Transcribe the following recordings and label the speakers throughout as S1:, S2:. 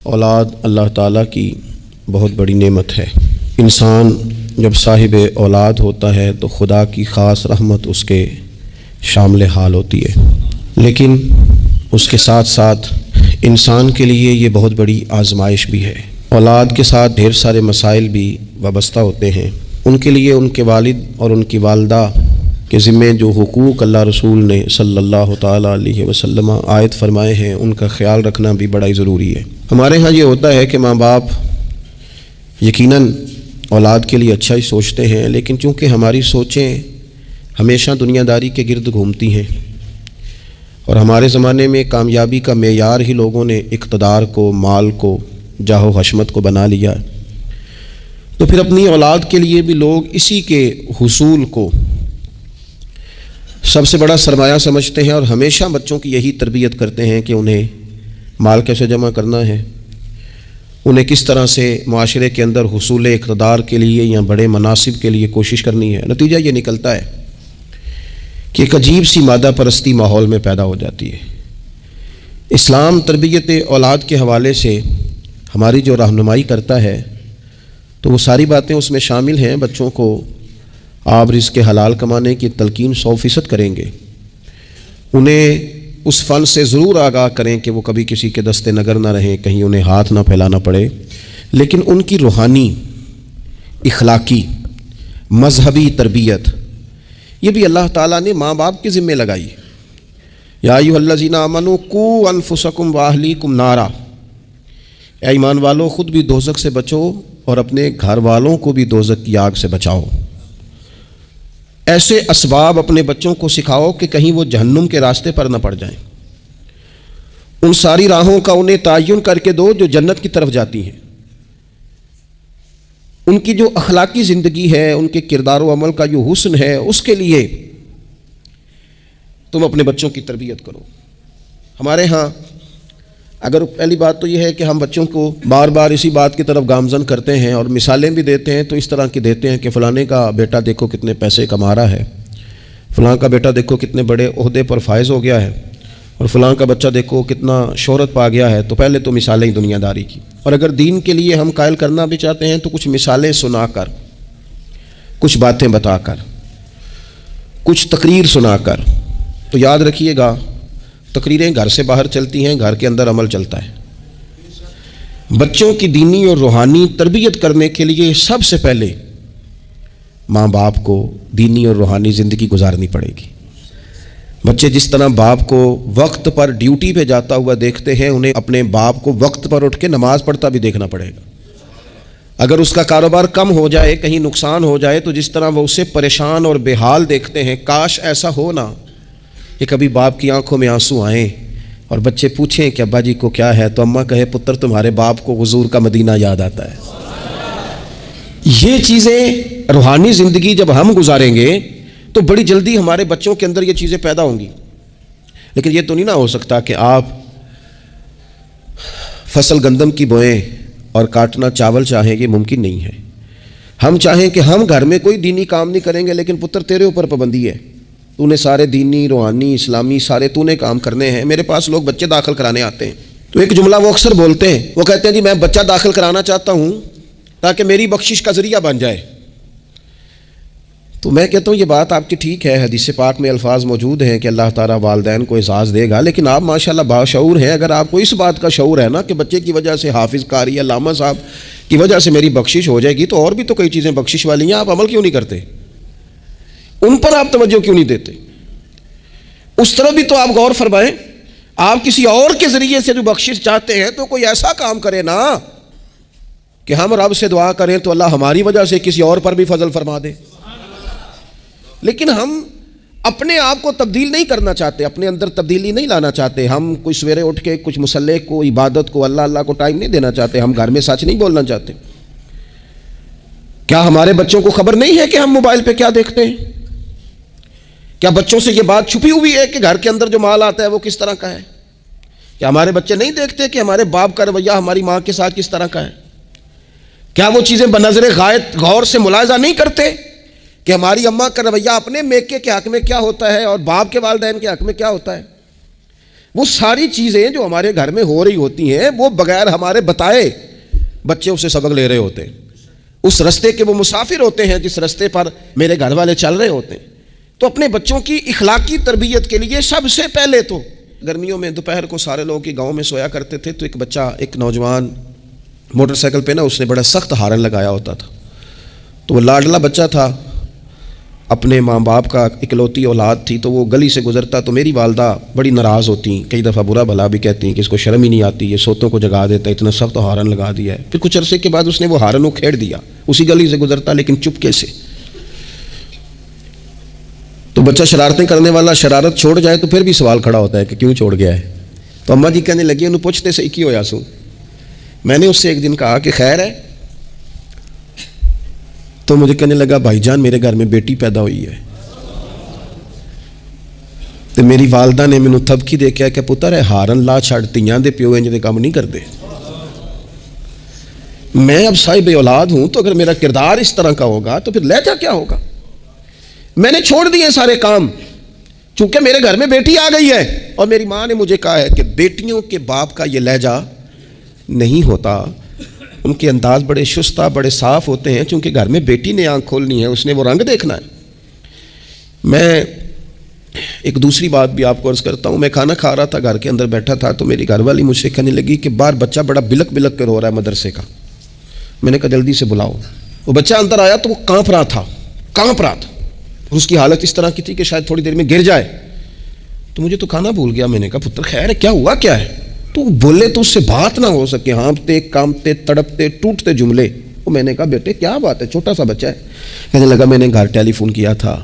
S1: اولاد اللہ تعالیٰ کی بہت بڑی نعمت ہے۔ انسان جب صاحب اولاد ہوتا ہے تو خدا کی خاص رحمت اس کے شامل حال ہوتی ہے، لیکن اس کے ساتھ ساتھ انسان کے لیے یہ بہت بڑی آزمائش بھی ہے۔ اولاد کے ساتھ ڈھیر سارے مسائل بھی وابستہ ہوتے ہیں۔ ان کے لیے ان کے والد اور ان کی والدہ کے ذمے جو حقوق اللہ رسول نے صلی اللہ تعالیٰ علیہ وسلم عائد فرمائے ہیں ان کا خیال رکھنا بھی بڑا ہی ضروری ہے۔ ہمارے ہاں یہ ہوتا ہے کہ ماں باپ یقیناً اولاد کے لیے اچھا ہی سوچتے ہیں، لیکن چونکہ ہماری سوچیں ہمیشہ دنیا داری کے گرد گھومتی ہیں اور ہمارے زمانے میں کامیابی کا معیار ہی لوگوں نے اقتدار کو، مال کو، جاہ و حشمت کو بنا لیا، تو پھر اپنی اولاد کے لیے بھی لوگ اسی کے حصول کو سب سے بڑا سرمایہ سمجھتے ہیں اور ہمیشہ بچوں کی یہی تربیت کرتے ہیں کہ انہیں مال کیسے جمع کرنا ہے، انہیں کس طرح سے معاشرے کے اندر حصول اقتدار کے لیے یا بڑے مناصب کے لیے کوشش کرنی ہے۔ نتیجہ یہ نکلتا ہے کہ ایک عجیب سی مادہ پرستی ماحول میں پیدا ہو جاتی ہے۔ اسلام تربیت اولاد کے حوالے سے ہماری جو رہنمائی کرتا ہے تو وہ ساری باتیں اس میں شامل ہیں۔ بچوں کو آپ رزق حلال کمانے کی تلقین 100% کریں گے، انہیں اس فن سے ضرور آگاہ کریں کہ وہ کبھی کسی کے دستے نگر نہ رہیں، کہیں انہیں ہاتھ نہ پھیلانا پڑے، لیکن ان کی روحانی، اخلاقی، مذہبی تربیت یہ بھی اللہ تعالیٰ نے ماں باپ کے ذمے لگائی۔ یا ایھا الذین آمنوا قوا انفسکم واہلیکم نارا، اے ایمان والو خود بھی دوزخ سے بچو اور اپنے گھر والوں کو بھی دوزخ کی آگ سے بچاؤ۔ ایسے اسباب اپنے بچوں کو سکھاؤ کہ کہیں وہ جہنم کے راستے پر نہ پڑ جائیں۔ ان ساری راہوں کا انہیں تعین کر کے دو جو جنت کی طرف جاتی ہیں۔ ان کی جو اخلاقی زندگی ہے، ان کے کردار و عمل کا جو حسن ہے، اس کے لیے تم اپنے بچوں کی تربیت کرو۔ ہمارے ہاں اگر پہلی بات تو یہ ہے کہ ہم بچوں کو بار بار اسی بات کی طرف گامزن کرتے ہیں اور مثالیں بھی دیتے ہیں تو اس طرح کی دیتے ہیں کہ فلانے کا بیٹا دیکھو کتنے پیسے کما رہا ہے، فلاں کا بیٹا دیکھو کتنے بڑے عہدے پر فائز ہو گیا ہے، اور فلاں کا بچہ دیکھو کتنا شہرت پا گیا ہے۔ تو پہلے تو مثالیں ہی دنیا داری کی، اور اگر دین کے لیے ہم قائل کرنا بھی چاہتے ہیں تو کچھ مثالیں سنا کر، کچھ باتیں بتا کر، کچھ تقریر سنا کر۔ تو یاد رکھیے گا تقریریں گھر سے باہر چلتی ہیں، گھر کے اندر عمل چلتا ہے۔ بچوں کی دینی اور روحانی تربیت کرنے کے لیے سب سے پہلے ماں باپ کو دینی اور روحانی زندگی گزارنی پڑے گی۔ بچے جس طرح باپ کو وقت پر ڈیوٹی پہ جاتا ہوا دیکھتے ہیں، انہیں اپنے باپ کو وقت پر اٹھ کے نماز پڑھتا بھی دیکھنا پڑے گا۔ اگر اس کا کاروبار کم ہو جائے، کہیں نقصان ہو جائے، تو جس طرح وہ اسے پریشان اور بے حال دیکھتے ہیں، کاش ایسا ہو نا کہ کبھی باپ کی آنکھوں میں آنسو آئیں اور بچے پوچھیں کہ ابا جی کو کیا ہے، تو اماں کہے پتر تمہارے باپ کو حضور کا مدینہ یاد آتا ہے۔ یہ چیزیں روحانی زندگی جب ہم گزاریں گے تو بڑی جلدی ہمارے بچوں کے اندر یہ چیزیں پیدا ہوں گی۔ لیکن یہ تو نہیں نہ ہو سکتا کہ آپ فصل گندم کی بوئیں اور کاٹنا چاول چاہیں، یہ ممکن نہیں ہے۔ ہم چاہیں کہ ہم گھر میں کوئی دینی کام نہیں کریں گے، لیکن پتر تیرے اوپر پابندی ہے، تو نے سارے دینی، روحانی، اسلامی سارے تو نے کام کرنے ہیں۔ میرے پاس لوگ بچے داخل کرانے آتے ہیں تو ایک جملہ وہ اکثر بولتے ہیں، وہ کہتے ہیں جی میں بچہ داخل کرانا چاہتا ہوں تاکہ میری بخشش کا ذریعہ بن جائے۔ تو میں کہتا ہوں یہ بات آپ کی ٹھیک ہے، حدیث پاک میں الفاظ موجود ہیں کہ اللہ تعالیٰ والدین کو اعزاز دے گا، لیکن آپ ماشاءاللہ باشعور ہیں۔ اگر آپ کو اس بات کا شعور ہے نا کہ بچے کی وجہ سے، حافظ قاری علامہ صاحب کی وجہ سے میری بخشش ہو جائے گی، تو اور بھی تو کئی چیزیں بخشش والی ہیں، آپ عمل کیوں نہیں کرتے؟ ان پر آپ توجہ کیوں نہیں دیتے؟ اس طرح بھی تو آپ غور فرمائیں۔ آپ کسی اور کے ذریعے سے جو بخشش چاہتے ہیں تو کوئی ایسا کام کرے نا کہ ہم رب سے دعا کریں تو اللہ ہماری وجہ سے کسی اور پر بھی فضل فرما دے۔ لیکن ہم اپنے آپ کو تبدیل نہیں کرنا چاہتے، اپنے اندر تبدیلی نہیں لانا چاہتے۔ ہم کوئی سویرے اٹھ کے کچھ مصلی کو، عبادت کو، اللہ کو ٹائم نہیں دینا چاہتے۔ ہم گھر میں سچ نہیں بولنا چاہتے۔ کیا ہمارے بچوں کو خبر نہیں ہے کہ ہم موبائل پہ کیا دیکھتے ہیں؟ کیا بچوں سے یہ بات چھپی ہوئی ہے کہ گھر کے اندر جو مال آتا ہے وہ کس طرح کا ہے؟ کیا ہمارے بچے نہیں دیکھتے کہ ہمارے باپ کا رویہ ہماری ماں کے ساتھ کس طرح کا ہے؟ کیا وہ چیزیں بنظر غور سے ملاحظہ نہیں کرتے کہ ہماری اماں کا رویہ اپنے میکے کے حق میں کیا ہوتا ہے اور باپ کے والدین کے حق میں کیا ہوتا ہے؟ وہ ساری چیزیں جو ہمارے گھر میں ہو رہی ہوتی ہیں وہ بغیر ہمارے بتائے بچے اسے سبق لے رہے ہوتے ہیں. اس رستے کے وہ مسافر ہوتے ہیں جس رستے پر میرے گھر والے چل رہے ہوتے ہیں. تو اپنے بچوں کی اخلاقی تربیت کے لیے سب سے پہلے تو گرمیوں میں دوپہر کو سارے لوگ کی گاؤں میں سویا کرتے تھے, تو ایک بچہ, ایک نوجوان موٹر سائیکل پہ نا, اس نے بڑا سخت ہارن لگایا ہوتا تھا. تو وہ لاڈلا بچہ تھا, اپنے ماں باپ کا اکلوتی اولاد تھی, تو وہ گلی سے گزرتا تو میری والدہ بڑی ناراض ہوتی, کئی دفعہ برا بھلا بھی کہتی ہیں کہ اس کو شرم ہی نہیں آتی, یہ سوتوں کو جگا دیتا ہے, اتنا سخت ہارن لگا دیا ہے. پھر کچھ عرصے کے بعد اس نے وہ ہارن کھیڑ دیا, اسی گلی سے گزرتا لیکن چپکے سے. تو بچہ شرارتیں کرنے والا شرارت چھوڑ جائے تو پھر بھی سوال کھڑا ہوتا ہے کہ کیوں چھوڑ گیا ہے. تو اماں جی کہنے لگی انہوں پوچھتے سے کی ہویا سوں. میں نے اس سے ایک دن کہا کہ خیر ہے, تو مجھے کہنے لگا بھائی جان میرے گھر میں بیٹی پیدا ہوئی ہے. تو میری والدہ نے مینوں تھبکی دے کے کہ پتر ہے ہارن لا چھڑ, تیاں دے پیو انج دے کام نہیں کرتے. میں اب صاحب اولاد ہوں, تو اگر میرا کردار اس طرح کا ہوگا تو پھر لہجہ کیا ہوگا. میں نے چھوڑ دیے سارے کام, چونکہ میرے گھر میں بیٹی آ گئی ہے, اور میری ماں نے مجھے کہا ہے کہ بیٹیوں کے باپ کا یہ لہجہ نہیں ہوتا, ان کے انداز بڑے شستہ بڑے صاف ہوتے ہیں, چونکہ گھر میں بیٹی نے آنکھ کھولنی ہے, اس نے وہ رنگ دیکھنا ہے. میں ایک دوسری بات بھی آپ کو عرض کرتا ہوں. میں کھانا کھا رہا تھا, گھر کے اندر بیٹھا تھا, تو میری گھر والی مجھ سے کہنے لگی کہ باہر بچہ بڑا بلک بلک کر رو رہا ہے مدرسے کا. میں نے کہا جلدی سے بلاؤ. وہ بچہ اندر آیا تو وہ کانپ رہا تھا, اور اس کی حالت اس طرح کی تھی کہ شاید تھوڑی دیر میں گر جائے. تو مجھے تو کھانا بھول گیا. میں نے کہا پتر خیر ہے, کیا ہوا کیا ہے. تو بولے تو اس سے بات نہ ہو سکے, ہانپتے کانپتے تڑپتے ٹوٹتے جملے. وہ میں نے کہا بیٹے کیا بات ہے, چھوٹا سا بچہ ہے. کہنے لگا میں نے گھر ٹیلی فون کیا تھا,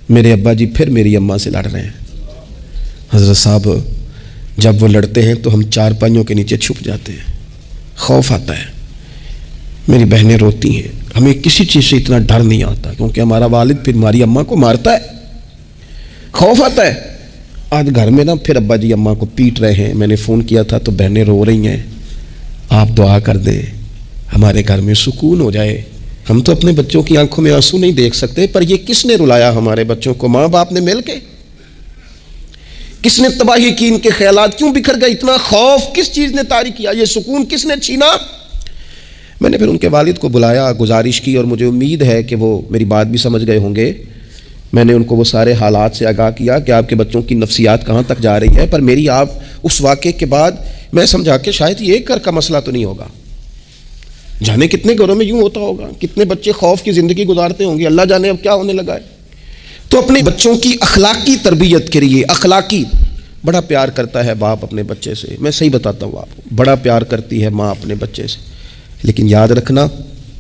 S1: میرے ابا جی پھر میری اماں سے لڑ رہے ہیں. حضرت صاحب جب وہ لڑتے ہیں تو ہم چارپائیوں کے نیچے چھپ جاتے ہیں, خوف آتا ہے. میری بہنیں روتی ہیں, ہمیں کسی چیز سے اتنا ڈر نہیں آتا, کیونکہ ہمارا والد پھر ہماری اماں کو مارتا ہے, خوف آتا ہے. آج گھر میں نا پھر ابا جی اماں کو پیٹ رہے ہیں. میں نے فون کیا تھا تو بہنیں رو رہی ہیں, آپ دعا کر دیں ہمارے گھر میں سکون ہو جائے. ہم تو اپنے بچوں کی آنکھوں میں آنسو نہیں دیکھ سکتے, پر یہ کس نے رلایا ہمارے بچوں کو, ماں باپ نے مل کے. کس نے تباہی کی, ان کے خیالات کیوں بکھر گئے, اتنا خوف کس چیز نے طاری کیا, یہ سکون کس نے چھینا. میں نے پھر ان کے والد کو بلایا, گزارش کی, اور مجھے امید ہے کہ وہ میری بات بھی سمجھ گئے ہوں گے. میں نے ان کو وہ سارے حالات سے آگاہ کیا کہ آپ کے بچوں کی نفسیات کہاں تک جا رہی ہے. پر میری آپ اس واقعے کے بعد میں سمجھا کہ شاید یہ ایک گھر کا مسئلہ تو نہیں ہوگا, جانے کتنے گھروں میں یوں ہوتا ہوگا, کتنے بچے خوف کی زندگی گزارتے ہوں گے, اللہ جانے اب کیا ہونے لگا ہے. تو اپنے بچوں کی اخلاقی تربیت کے لیے, اخلاقی بڑا پیار کرتا ہے باپ اپنے بچے سے. میں صحیح بتاتا ہوں آپ کو, بڑا پیار کرتی ہے ماں اپنے بچے سے, لیکن یاد رکھنا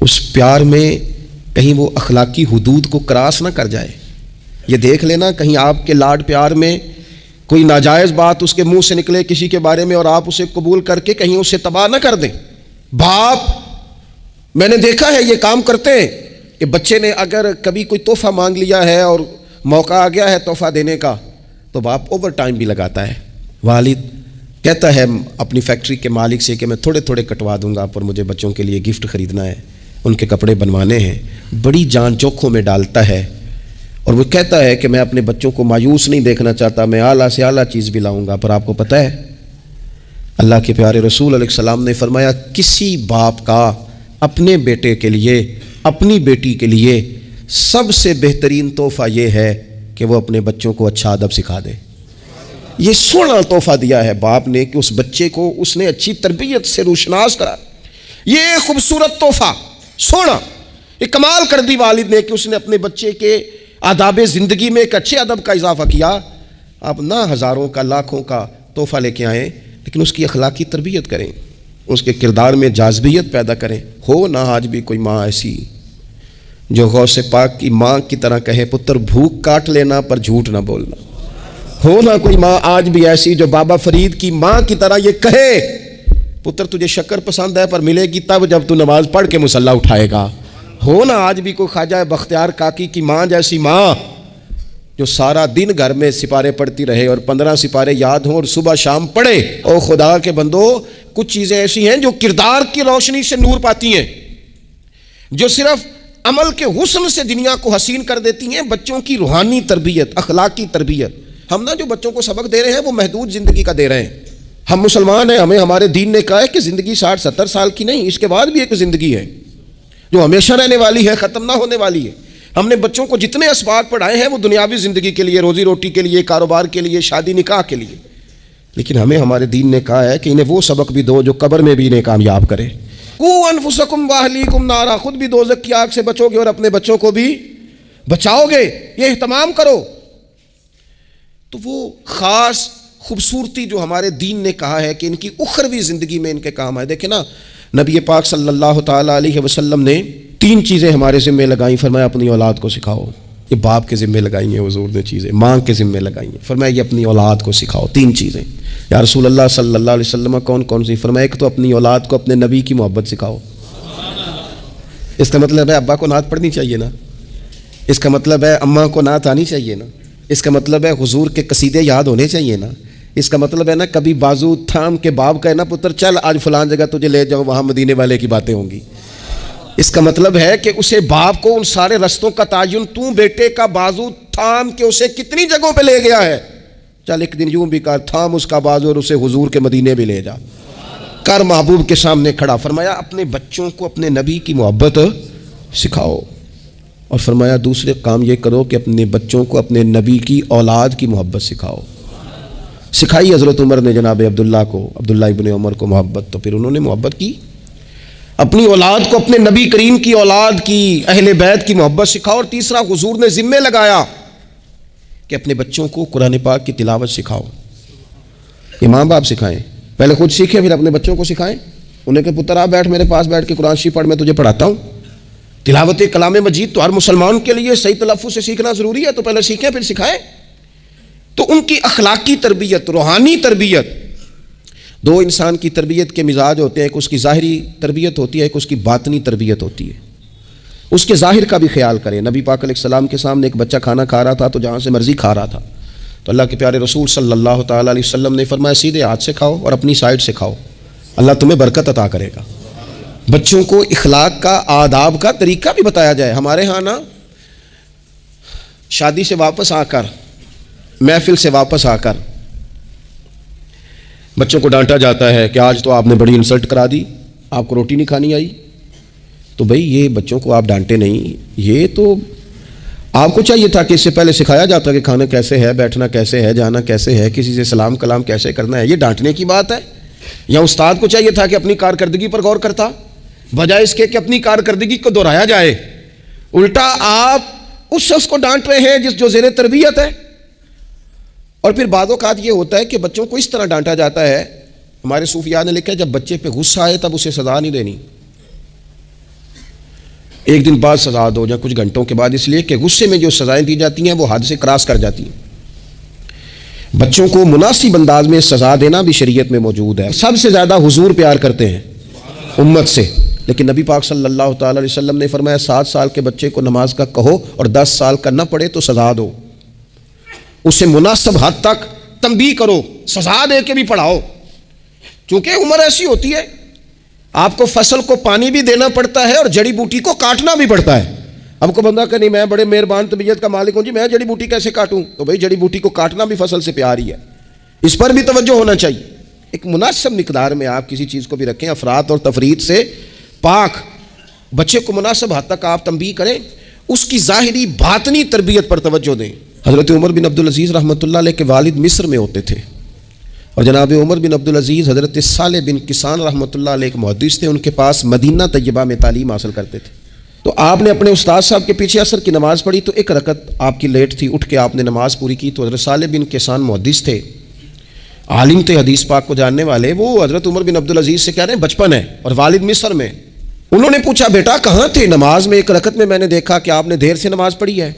S1: اس پیار میں کہیں وہ اخلاقی حدود کو کراس نہ کر جائے. یہ دیکھ لینا کہیں آپ کے لاڈ پیار میں کوئی ناجائز بات اس کے منہ سے نکلے کسی کے بارے میں, اور آپ اسے قبول کر کے کہیں اسے تباہ نہ کر دیں. باپ میں نے دیکھا ہے یہ کام کرتے ہیں کہ بچے نے اگر کبھی کوئی تحفہ مانگ لیا ہے اور موقع آ گیا ہے تحفہ دینے کا, تو باپ اوور ٹائم بھی لگاتا ہے. والد کہتا ہے اپنی فیکٹری کے مالک سے کہ میں تھوڑے تھوڑے کٹوا دوں گا, پر مجھے بچوں کے لیے گفٹ خریدنا ہے, ان کے کپڑے بنوانے ہیں. بڑی جان جوکھوں میں ڈالتا ہے, اور وہ کہتا ہے کہ میں اپنے بچوں کو مایوس نہیں دیکھنا چاہتا, میں اعلیٰ سے اعلیٰ چیز بھی لاؤں گا. پر آپ کو پتہ ہے اللہ کے پیارے رسول علیہ السلام نے فرمایا کسی باپ کا اپنے بیٹے کے لیے, اپنی بیٹی کے لیے سب سے بہترین تحفہ یہ ہے کہ وہ اپنے بچوں کو اچھا ادب سکھا دے. یہ سونا تحفہ دیا ہے باپ نے کہ اس بچے کو اس نے اچھی تربیت سے روشناس کرا. یہ خوبصورت تحفہ سونا, یہ کمال کر دی والد نے کہ اس نے اپنے بچے کے آداب زندگی میں ایک اچھے ادب کا اضافہ کیا. آپ نہ ہزاروں کا لاکھوں کا تحفہ لے کے آئیں, لیکن اس کی اخلاقی تربیت کریں, اس کے کردار میں جاذبیت پیدا کریں. ہو نہ آج بھی کوئی ماں ایسی جو غوث پاک کی ماں کی طرح کہے پتر بھوک کاٹ لینا پر جھوٹ نہ بولنا. ہو نہ کوئی ماں آج بھی ایسی جو بابا فرید کی ماں کی طرح یہ کہے پتر تجھے شکر پسند ہے پر ملے گی تب جب تو نماز پڑھ کے مصلی اٹھائے گا. ہو نہ آج بھی کوئی خواجہ بختیار کاکی کی ماں جیسی ماں جو سارا دن گھر میں سپارے پڑھتی رہے اور 15 سپارے یاد ہوں اور صبح شام پڑھے. او خدا کے بندو, کچھ چیزیں ایسی ہیں جو کردار کی روشنی سے نور پاتی ہیں, جو صرف عمل کے حسن سے دنیا کو حسین کر دیتی ہیں. بچوں کی روحانی تربیت, اخلاقی تربیت, ہم نا جو بچوں کو سبق دے رہے ہیں وہ محدود زندگی کا دے رہے ہیں. ہم مسلمان ہیں, ہمیں ہمارے دین نے کہا ہے کہ زندگی 60-70 سال کی نہیں, اس کے بعد بھی ایک زندگی ہے جو ہمیشہ رہنے والی ہے, ختم نہ ہونے والی ہے. ہم نے بچوں کو جتنے اسباق پڑھائے ہیں وہ دنیاوی زندگی کے لیے, روزی روٹی کے لیے, کاروبار کے لیے, شادی نکاح کے لیے, لیکن ہمیں ہمارے دین نے کہا ہے کہ انہیں وہ سبق بھی دو جو قبر میں بھی انہیں کامیاب کرے. قوا انفسکم واہلیکم نارا, خود بھی دوزخ کی آگ سے بچو گے اور اپنے بچوں کو بھی بچاؤ گے, یہ اہتمام کرو. تو وہ خاص خوبصورتی جو ہمارے دین نے کہا ہے کہ ان کی اخروی زندگی میں ان کے کام آئے. دیکھیں نا, نبی پاک صلی اللہ تعالیٰ علیہ وسلم نے 3 چیزیں ہمارے ذمے لگائیں. فرمایا اپنی اولاد کو سکھاؤ. یہ باپ کے ذمے لگائی ہیں حضور نے چیزیں, ماں کے ذمے لگائی ہیں. فرمایا یہ اپنی اولاد کو سکھاؤ. 3 چیزیں. یا رسول اللہ صلی اللہ علیہ وسلم کون کون سی؟ فرمایا ایک تو اپنی اولاد کو اپنے نبی کی محبت سکھاؤ. اس کا مطلب ہے ابا کو نعت پڑھنی چاہیے نا, اس کا مطلب ہے اماں کو نعت آنی چاہیے نا, اس کا مطلب ہے حضور کے قصیدے یاد ہونے چاہیے نا, اس کا مطلب ہے نا کبھی بازو تھام کے باپ کا ہے نا پتر چل آج فلان جگہ تجھے لے جاؤ, وہاں مدینے والے کی باتیں ہوں گی. اس کا مطلب ہے کہ اسے باپ کو ان سارے رستوں کا تعین تو بیٹے کا بازو تھام کے اسے کتنی جگہوں پہ لے گیا ہے. چل ایک دن یوں بھی کر, تھام اس کا بازو اور اسے حضور کے مدینے بھی لے جا کر, محبوب کے سامنے کھڑا. فرمایا اپنے بچوں کو اپنے نبی کی محبت سکھاؤ, اور فرمایا دوسرے کام یہ کرو کہ اپنے بچوں کو اپنے نبی کی اولاد کی محبت سکھاؤ. سکھائی حضرت عمر نے جناب عبداللہ کو, عبداللہ ابن عمر کو محبت, تو پھر انہوں نے محبت کی. اپنی اولاد کو اپنے نبی کریم کی اولاد کی, اہل بیت کی محبت سکھاؤ. اور تیسرا حضور نے ذمہ لگایا کہ اپنے بچوں کو قرآن پاک کی تلاوت سکھاؤ. یہ ماں باپ سکھائیں, پہلے خود سیکھیں پھر اپنے بچوں کو سکھائیں. انہیں کہ پتر آ بیٹھ میرے پاس بیٹھ کے قرآن شریف پڑھ, میں تجھے پڑھاتا ہوں. تلاوت کلام مجید تو ہر مسلمان کے لیے صحیح تلفظ سے سیکھنا ضروری ہے, تو پہلے سیکھیں پھر سکھائیں. تو ان کی اخلاقی تربیت, روحانی تربیت, 2 انسان کی تربیت کے مزاج ہوتے ہیں. ایک اس کی ظاہری تربیت ہوتی ہے, ایک اس کی باطنی تربیت ہوتی ہے. اس کے ظاہر کا بھی خیال کریں. نبی پاک علیہ السلام کے سامنے ایک بچہ کھانا کھا رہا تھا تو جہاں سے مرضی کھا رہا تھا, تو اللہ کے پیارے رسول صلی اللہ تعالیٰ علیہ وسلم نے فرمایا سیدھے ہاتھ سے کھاؤ اور اپنی سائڈ سے کھاؤ, اللہ تمہیں برکت عطا کرے گا. بچوں کو اخلاق کا, آداب کا طریقہ بھی بتایا جائے. ہمارے ہاں نا شادی سے واپس آ کر, محفل سے واپس آ کر بچوں کو ڈانٹا جاتا ہے کہ آج تو آپ نے بڑی انسلٹ کرا دی, آپ کو روٹی نہیں کھانی آئی. تو بھئی یہ بچوں کو آپ ڈانٹے نہیں, یہ تو آپ کو چاہیے تھا کہ اس سے پہلے سکھایا جاتا کہ کھانا کیسے ہے, بیٹھنا کیسے ہے, جانا کیسے ہے, کسی سے سلام کلام کیسے کرنا ہے. یہ ڈانٹنے کی بات ہے؟ یا استاد کو چاہیے تھا کہ اپنی کارکردگی پر غور کرتا, بجائے اس کے کہ اپنی کارکردگی کو دہرایا جائے. الٹا آپ اس شخص کو ڈانٹ رہے ہیں جو زیر تربیت ہے. اور پھر بعض اوقات یہ ہوتا ہے کہ بچوں کو اس طرح ڈانٹا جاتا ہے, ہمارے صوفیاء نے لکھا ہے جب بچے پہ غصہ آئے تب اسے سزا نہیں دینی, ایک دن بعد سزا دو یا کچھ گھنٹوں کے بعد, اس لیے کہ غصے میں جو سزائیں دی جاتی ہیں وہ حد سے کراس کر جاتی ہیں. بچوں کو مناسب انداز میں سزا دینا بھی شریعت میں موجود ہے. سب سے زیادہ حضور پیار کرتے ہیں امت سے, لیکن نبی پاک صلی اللہ تعالیٰ علیہ وسلم نے فرمایا 7 سال کے بچے کو نماز کا کہو اور 10 سال کا نہ پڑھے تو سزا دو. اسے مناسب حد تک تنبیہ کرو, سزا دے کے بھی پڑھاؤ, چونکہ عمر ایسی ہوتی ہے آپ کو فصل کو پانی بھی دینا پڑتا ہے اور جڑی بوٹی کو کاٹنا بھی پڑتا ہے. اب کو بندہ کہ نہیں میں بڑے مہربان طبیعت کا مالک ہوں جی, میں جڑی بوٹی کیسے کاٹوں؟ تو بھائی جڑی بوٹی کو کاٹنا بھی فصل سے پیار ہی ہے, اس پر بھی توجہ ہونا چاہیے. ایک مناسب مقدار میں آپ کسی چیز کو بھی رکھیں, افراط اور تفریط سے پاک. بچے کو مناسب حد تک آپ تنبیہ کریں, اس کی ظاہری باطنی تربیت پر توجہ دیں. حضرت عمر بن عبدالعزیز رحمۃ اللہ علیہ کے والد مصر میں ہوتے تھے, اور جناب عمر بن عبدالعزیز حضرت صالح بن کسان رحمۃ اللہ علیہ کے محدث تھے, ان کے پاس مدینہ طیبہ میں تعلیم حاصل کرتے تھے. تو آپ نے اپنے استاد صاحب کے پیچھے عصر کی نماز پڑھی تو 1 رکعت آپ کی لیٹ تھی, اٹھ کے آپ نے نماز پوری کی. تو حضرت صالح بن کسان محدث تھے, عالم تھے, حدیث پاک کو جاننے والے. وہ حضرت عمر بن عبدالعزیز سے کہہ رہے ہیں بچپن ہے اور والد مصر میں. انہوں نے پوچھا بیٹا کہاں تھے نماز میں؟ 1 رکعت میں میں نے دیکھا کہ آپ نے دیر سے نماز پڑھی ہے.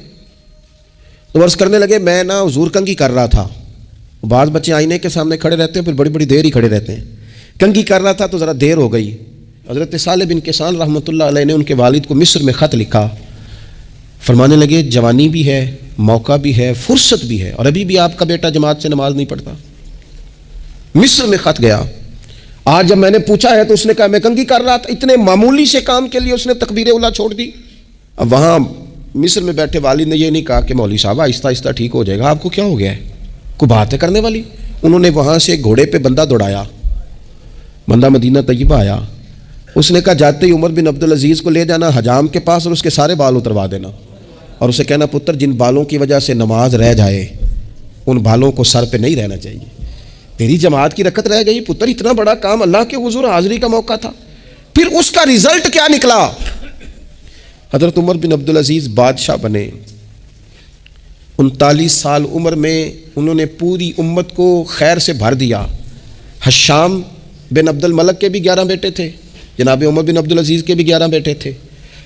S1: تو عرض کرنے لگے میں نا حضور کنگھی کر رہا تھا. بعض بچے آئینے کے سامنے کھڑے رہتے ہیں, پھر بڑی بڑی دیر ہی کھڑے رہتے ہیں. کنگھی کر رہا تھا تو ذرا دیر ہو گئی. حضرت صالح بن کسان رحمۃ اللہ علیہ نے ان کے والد کو مصر میں خط لکھا. فرمانے لگے جوانی بھی ہے, موقع بھی ہے, فرصت بھی ہے, اور ابھی بھی آپ کا بیٹا جماعت سے نماز نہیں پڑھتا. مصر میں خط گیا. آج جب میں نے پوچھا ہے تو اس نے کہا میں کنگھی کر رہا تھا. اتنے معمولی سے کام کے لیے اس نے تکبیر اولیٰ چھوڑ دی. اب وہاں مصر میں بیٹھے والد نے یہ نہیں کہا کہ مولوی صاحب آہستہ آہستہ ٹھیک ہو جائے گا, آپ کو کیا ہو گیا ہے؟ کوئی بات ہے کرنے والی؟ انہوں نے وہاں سے گھوڑے پہ بندہ دوڑایا، بندہ مدینہ طیبہ آیا، اس نے کہا جاتے ہی عمر بن عبدالعزیز کو لے جانا حجام کے پاس اور اس کے سارے بال اتروا دینا، اور اسے کہنا پتر جن بالوں کی وجہ سے نماز رہ جائے ان بالوں کو سر پہ نہیں رہنا چاہیے، تیری جماعت کی رکعت رہ گئی پتر، اتنا بڑا کام، اللہ کے حضور حاضری کا موقع تھا۔ پھر اس کا رزلٹ کیا نکلا؟ حضرت عمر بن عبدالعزیز بادشاہ بنے، 39 سال عمر میں انہوں نے پوری امت کو خیر سے بھر دیا۔ حشام بن عبد الملک کے بھی 11 بیٹے تھے، جناب عمر بن عبدالعزیز کے بھی 11 بیٹے تھے۔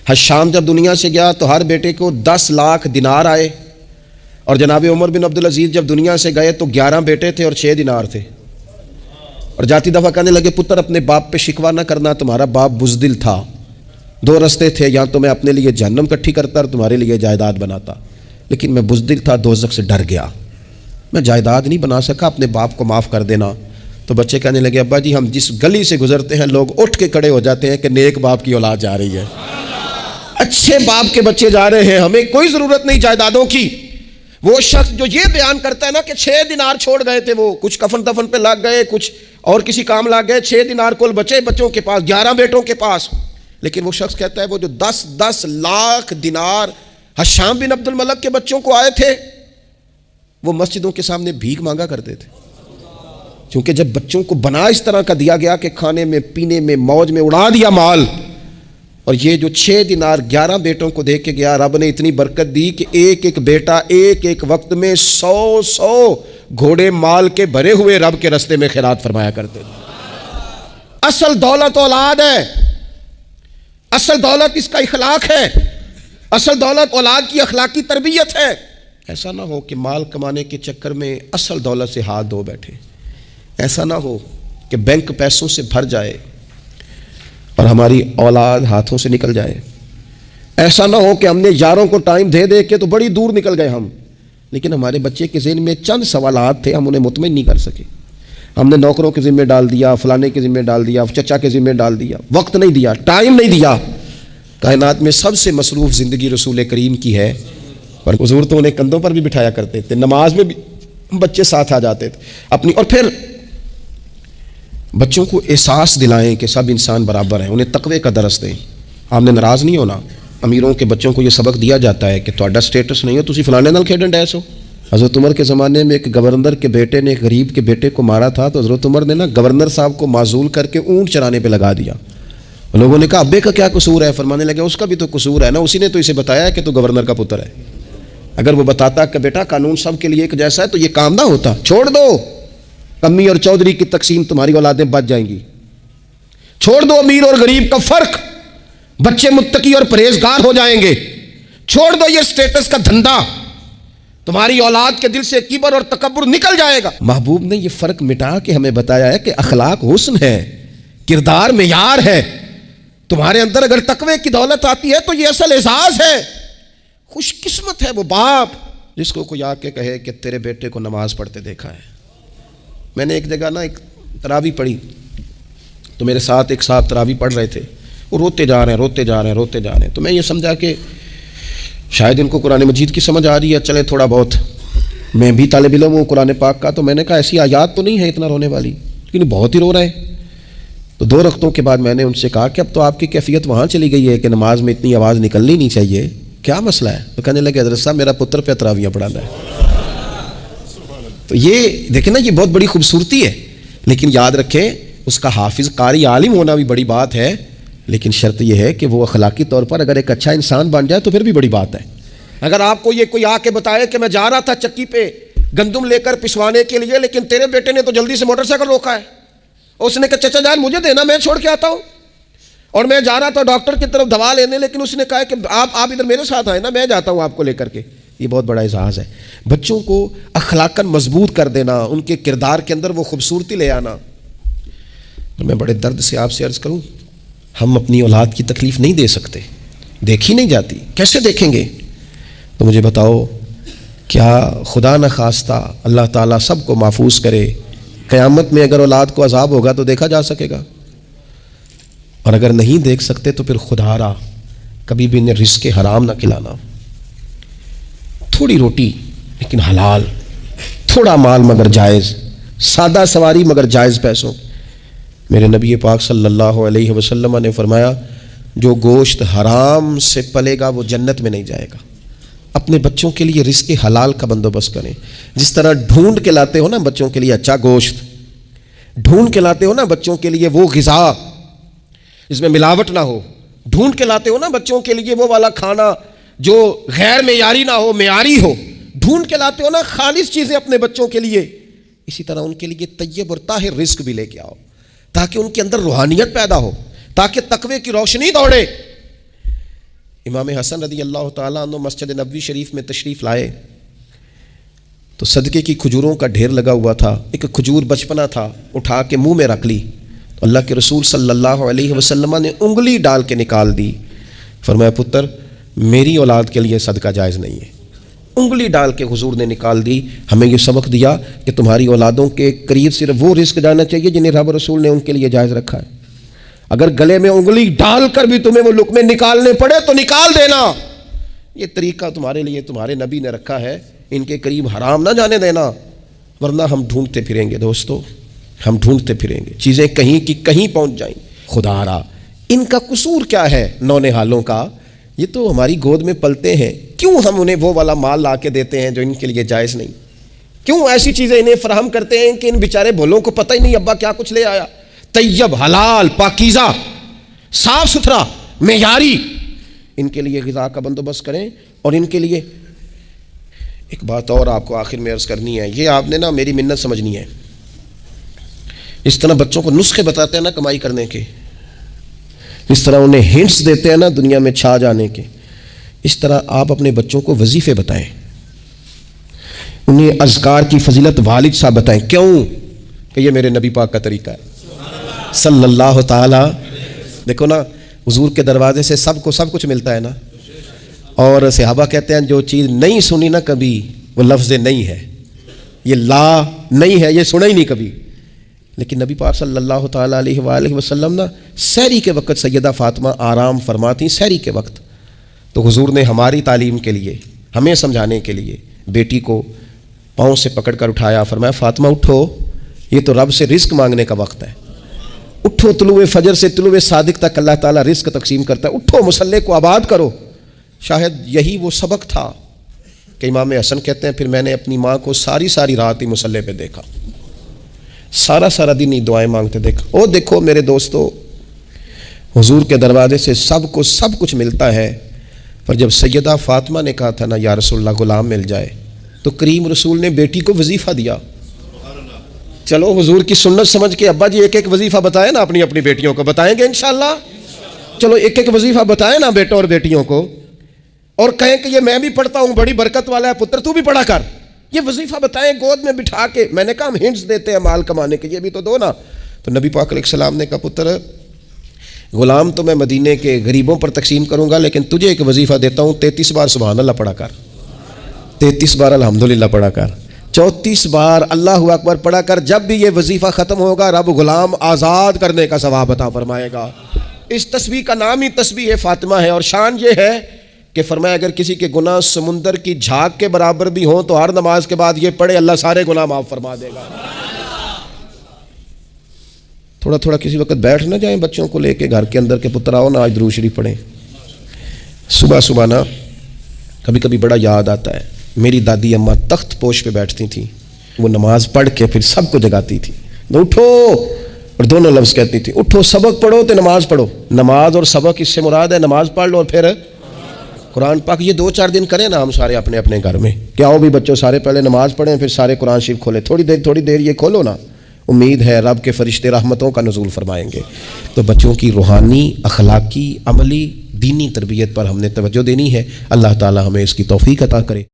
S1: حشام جب دنیا سے گیا تو ہر بیٹے کو 10 لاکھ دینار آئے، اور جناب عمر بن عبدالعزیز جب دنیا سے گئے تو 11 بیٹے تھے اور 6 دینار تھے، اور جاتی دفعہ کہنے لگے پتر اپنے باپ پہ شکوہ نہ کرنا، تمہارا باپ بزدل تھا، 2 رستے تھے، یا تو میں اپنے لیے جہنم کٹھی کرتا اور تمہارے لیے جائیداد بناتا، لیکن میں بزدل تھا، دوزخ سے ڈر گیا، میں جائیداد نہیں بنا سکا، اپنے باپ کو معاف کر دینا۔ تو بچے کہنے لگے ابا جی ہم جس گلی سے گزرتے ہیں لوگ اٹھ کے کھڑے ہو جاتے ہیں کہ نیک باپ کی اولاد جا رہی ہے، اچھے باپ کے بچے جا رہے ہیں، ہمیں کوئی ضرورت نہیں جائیدادوں کی۔ وہ شخص جو یہ بیان کرتا ہے نا کہ 6 دینار چھوڑ گئے تھے، وہ کچھ کفن دفن پہ لگ گئے، کچھ اور کسی کام لگ گئے، 6 دینار کل بچے بچوں کے پاس، 11 بیٹوں کے پاس، لیکن وہ شخص کہتا ہے وہ جو 10 لاکھ دینار حشام بن عبد الملک کے بچوں کو آئے تھے وہ مسجدوں کے سامنے بھیک مانگا کرتے تھے، کیونکہ جب بچوں کو بنا اس طرح کا دیا گیا کہ کھانے میں پینے میں موج میں اڑا دیا مال، اور یہ جو 6 دینار 11 بیٹوں کو دے کے گیا، رب نے اتنی برکت دی کہ ایک ایک بیٹا ایک وقت میں 100 گھوڑے مال کے بھرے ہوئے رب کے رستے میں خیرات فرمایا کرتے تھے۔ اصل دولت اولاد ہے، اصل دولت اس کا اخلاق ہے، اصل دولت اولاد کی اخلاقی تربیت ہے۔ ایسا نہ ہو کہ مال کمانے کے چکر میں اصل دولت سے ہاتھ دھو بیٹھے، ایسا نہ ہو کہ بینک پیسوں سے بھر جائے اور ہماری اولاد ہاتھوں سے نکل جائے، ایسا نہ ہو کہ ہم نے یاروں کو ٹائم دے دے کے تو بڑی دور نکل گئے ہم، لیکن ہمارے بچے کے ذہن میں چند سوالات تھے، ہم انہیں مطمئن نہیں کر سکے، ہم نے نوکروں کے ذمہ ڈال دیا، فلانے کے ذمہ ڈال دیا، چچا کے ذمہ ڈال دیا، وقت نہیں دیا، ٹائم نہیں دیا۔ کائنات میں سب سے مصروف زندگی رسول کریم کی ہے، اور حضور تو انہیں کندھوں پر بھی بٹھایا کرتے تھے، نماز میں بھی بچے ساتھ آ جاتے تھے اپنی، اور پھر بچوں کو احساس دلائیں کہ سب انسان برابر ہیں، انہیں تقوی کا درس دیں۔ آپ نے ناراض نہیں ہونا، امیروں کے بچوں کو یہ سبق دیا جاتا ہے کہ تہاڈا سٹیٹس نہیں ہو تسی فلانے نال کھیڈن ڈے سو۔ حضرت عمر کے زمانے میں ایک گورنر کے بیٹے نے ایک غریب کے بیٹے کو مارا تھا، تو حضرت عمر نے نا گورنر صاحب کو معزول کر کے اونٹ چرانے پہ لگا دیا۔ لوگوں نے کہا ابے کا کیا قصور ہے؟ فرمانے لگے اس کا بھی تو قصور ہے نا، اسی نے تو اسے بتایا ہے کہ تو گورنر کا پتر ہے، اگر وہ بتاتا کہ بیٹا قانون سب کے لیے ایک جیسا ہے تو یہ کام نہ ہوتا، چھوڑ دو امی اور چودھری کی تقسیم، تمہاری اولادیں بچ جائیں گی، چھوڑ دو امیر اور غریب کا فرق، بچے متقی اور پرہیزگار ہو جائیں گے، چھوڑ دو یہ سٹیٹس کا دھندا، تمہاری اولاد کے دل سے کبر اور تکبر نکل جائے گا۔ محبوب نے یہ فرق مٹا کے ہمیں بتایا ہے کہ اخلاق حسن ہے، کردار معیار ہے، تمہارے اندر اگر تقوی کی دولت آتی ہے تو یہ اصل اعزاز ہے۔ خوش قسمت ہے وہ باپ جس کو کوئی آ کے کہے کہ تیرے بیٹے کو نماز پڑھتے دیکھا ہے۔ میں نے ایک جگہ نا ایک تراویح پڑھی تو میرے ساتھ ایک صاحب تراویح پڑھ رہے تھے، وہ روتے جا رہے ہیں، تو میں یہ سمجھا کہ شاید ان کو قرآن مجید کی سمجھ آ رہی ہے، چلے تھوڑا بہت میں بھی طالب علم ہوں قرآن پاک کا، تو میں نے کہا ایسی آیات تو نہیں ہے اتنا رونے والی، لیکن بہت ہی رو رہے ہیں۔ تو 2 رکعتوں کے بعد میں نے ان سے کہا کہ اب تو آپ کی کیفیت وہاں چلی گئی ہے کہ نماز میں اتنی آواز نکلنی نہیں چاہیے، کیا مسئلہ ہے؟ تو کہنے لگے حضرت صاحب میرا پتر پہ تراویح پڑھانا ہے۔ تو یہ دیکھیں نا، یہ بہت بڑی خوبصورتی ہے، لیکن یاد رکھیں اس کا حافظ قاری عالم ہونا بھی بڑی بات ہے، لیکن شرط یہ ہے کہ وہ اخلاقی طور پر اگر ایک اچھا انسان بن جائے تو پھر بھی بڑی بات ہے۔ اگر آپ کو یہ کوئی آ کے بتائے کہ میں جا رہا تھا چکی پہ گندم لے کر پسوانے کے لیے، لیکن تیرے بیٹے نے تو جلدی سے موٹر سائیکل روکا ہے، اس نے کہا چچا جان مجھے دینا میں چھوڑ کے آتا ہوں، اور میں جا رہا تھا ڈاکٹر کی طرف دوا لینے، لیکن اس نے کہا کہ آپ ادھر میرے ساتھ آئے نا، میں جاتا ہوں آپ کو لے کر کے۔ یہ بہت بڑا اعزاز ہے، بچوں کو اخلاقاً مضبوط کر دینا، ان کے کردار کے اندر وہ خوبصورتی لے آنا۔ میں بڑے درد سے آپ سے عرض کروں، ہم اپنی اولاد کی تکلیف نہیں دے سکتے، دیکھی نہیں جاتی، کیسے دیکھیں گے؟ تو مجھے بتاؤ، کیا خدا نہ خواستہ اللہ تعالیٰ سب کو محفوظ کرے، قیامت میں اگر اولاد کو عذاب ہوگا تو دیکھا جا سکے گا؟ اور اگر نہیں دیکھ سکتے تو پھر خدا را کبھی بھی انہیں رزق حرام نہ کھلانا، تھوڑی روٹی لیکن حلال، تھوڑا مال مگر جائز، سادہ سواری مگر جائز پیسوں. میرے نبی پاک صلی اللہ علیہ وسلم نے فرمایا جو گوشت حرام سے پلے گا وہ جنت میں نہیں جائے گا. اپنے بچوں کے لیے رزق حلال کا بندوبست کریں. جس طرح ڈھونڈ کے لاتے ہو نا بچوں کے لیے اچھا گوشت، ڈھونڈ کے لاتے ہو نا بچوں کے لیے وہ غذا جس میں ملاوٹ نہ ہو، ڈھونڈ کے لاتے ہو نا بچوں کے لیے وہ والا کھانا جو غیر معیاری نہ ہو، معیاری ہو، ڈھونڈ کے لاتے ہو نا خالص چیزیں اپنے بچوں کے لیے، اسی طرح ان کے لیے طیب اور طاہر رزق بھی لے کے آؤ تاکہ ان کے اندر روحانیت پیدا ہو، تاکہ تقوی کی روشنی دوڑے. امام حسن رضی اللہ تعالیٰ عنہ مسجد نبوی شریف میں تشریف لائے تو صدقے کی کھجوروں کا ڈھیر لگا ہوا تھا. ایک کھجور بچپنا تھا، اٹھا کے منہ میں رکھ لی تو اللہ کے رسول صلی اللہ علیہ وسلم نے انگلی ڈال کے نکال دی. فرمایا پتر میری اولاد کے لیے صدقہ جائز نہیں ہے. انگلی ڈال کے حضور نے نکال دی. ہمیں یہ سبق دیا کہ تمہاری اولادوں کے قریب صرف وہ رزق جانا چاہیے جنہیں رب رسول نے ان کے لیے جائز رکھا ہے. اگر گلے میں انگلی ڈال کر بھی تمہیں وہ لقمے نکالنے پڑے تو نکال دینا. یہ طریقہ تمہارے لیے تمہارے نبی نے رکھا ہے، ان کے قریب حرام نہ جانے دینا، ورنہ ہم ڈھونڈتے پھریں گے دوستو، ہم ڈھونڈتے پھریں گے، چیزیں کہیں کی کہیں پہنچ جائیں. خدا را ان کا قصور کیا ہے نونہالوں کا؟ یہ تو ہماری گود میں پلتے ہیں، کیوں ہم انہیں وہ والا مال لا کے دیتے ہیں جو ان کے لیے جائز نہیں؟ کیوں ایسی چیزیں انہیں فراہم کرتے ہیں کہ ان بیچارے بھولوں کو پتہ ہی نہیں ابا کیا کچھ لے آیا؟ طیب، حلال، پاکیزہ، صاف ستھرا، معیاری ان کے لیے غذا کا بندوبست کریں. اور ان کے لیے ایک بات اور آپ کو آخر میں عرض کرنی ہے، یہ آپ نے نا میری منت سمجھنی ہے. اس طرح بچوں کو نسخے بتاتے ہیں نا کمائی کرنے کے، اس طرح انہیں ہنٹس دیتے ہیں نا دنیا میں چھا جانے کے، اس طرح آپ اپنے بچوں کو وظیفے بتائیں، انہیں اذکار کی فضیلت والد صاحب بتائیں. کیوں؟ کہ یہ میرے نبی پاک کا طریقہ ہے صلی اللہ تعالی. دیکھو نا حضور کے دروازے سے سب کو سب کچھ ملتا ہے نا. اور صحابہ کہتے ہیں جو چیز نہیں سنی نا کبھی وہ لفظ نہیں ہے، یہ لا نہیں ہے، یہ سنا ہی نہیں کبھی. لیکن نبی پاک صلی اللہ تعالیٰ علیہ وآلہ وسلم نا سحری کے وقت سیدہ فاطمہ آرام فرماتی سحری کے وقت، تو حضور نے ہماری تعلیم کے لیے، ہمیں سمجھانے کے لیے بیٹی کو پاؤں سے پکڑ کر اٹھایا. فرمایا فاطمہ اٹھو، یہ تو رب سے رزق مانگنے کا وقت ہے. اٹھو، طلوع فجر سے طلوع صادق تک اللہ تعالیٰ رزق تقسیم کرتا ہے. اٹھو، مصلے کو آباد کرو. شاید یہی وہ سبق تھا کہ امام حسن کہتے ہیں پھر میں نے اپنی ماں کو ساری ساری رات ہی مصلے پہ دیکھا، سارا دن ہی دعائیں مانگتے دیکھا. او دیکھو میرے دوستو، حضور کے دروازے سے سب کو سب کچھ ملتا ہے، پر جب سیدہ فاطمہ نے کہا تھا نا یا رسول اللہ غلام مل جائے تو کریم رسول نے بیٹی کو وظیفہ دیا. چلو حضور کی سنت سمجھ کے ابا جی ایک ایک وظیفہ بتائیں نا اپنی اپنی بیٹیوں کو. بتائیں گے انشاءاللہ؟ چلو ایک ایک وظیفہ بتائیں نا بیٹوں اور بیٹیوں کو، اور کہیں کہ یہ میں بھی پڑھتا ہوں، بڑی برکت والا ہے پتر تو بھی پڑھا کر. یہ وظیفہ بتائیں گود میں بٹھا کے. میں نے کہا ہم ہنٹس دیتے ہیں مال کمانے کے، یہ بھی تو دو نا. تو نبی پاک علیہ السلام نے کہا پتر غلام تو میں مدینے کے غریبوں پر تقسیم کروں گا، لیکن تجھے ایک وظیفہ دیتا ہوں، 33 بار سبحان اللہ پڑھا کر، 33 بار الحمدللہ پڑھا کر، 34 بار اللہ اکبر پڑھا کر. جب بھی یہ وظیفہ ختم ہوگا رب غلام آزاد کرنے کا ثواب عطا فرمائے گا. اس تسبیح کا نام ہی تسبیح فاطمہ ہے. اور شان یہ ہے کہ فرمایا اگر کسی کے گناہ سمندر کی جھاگ کے برابر بھی ہوں تو ہر نماز کے بعد یہ پڑھے اللہ سارے گناہ معاف فرما دے گا. تھوڑا تھوڑا کسی وقت بیٹھ نہ جائیں بچوں کو لے کے گھر کے اندر کے پتر آؤ نا آج درود شریف پڑھیں. صبح نا کبھی کبھی بڑا یاد آتا ہے، میری دادی اماں تخت پوش پہ بیٹھتی تھیں، وہ نماز پڑھ کے پھر سب کو جگاتی تھی. اٹھو، اور دونوں لفظ کہتی تھی، اٹھو سبق پڑھو تو نماز پڑھو. نماز اور سبق اس سے مراد ہے نماز پڑھ لو اور پھر قرآن پاک. یہ 2-4 دن کریں نا ہم سارے اپنے اپنے گھر میں. کیا ہو بھی بچوں سارے پہلے نماز پڑھیں پھر سارے قرآن شریف کھولیں. تھوڑی دیر یہ کھولو نا، امید ہے رب کے فرشتے رحمتوں کا نزول فرمائیں گے. تو بچوں کی روحانی، اخلاقی، عملی، دینی تربیت پر ہم نے توجہ دینی ہے. اللہ تعالی ہمیں اس کی توفیق عطا کرے.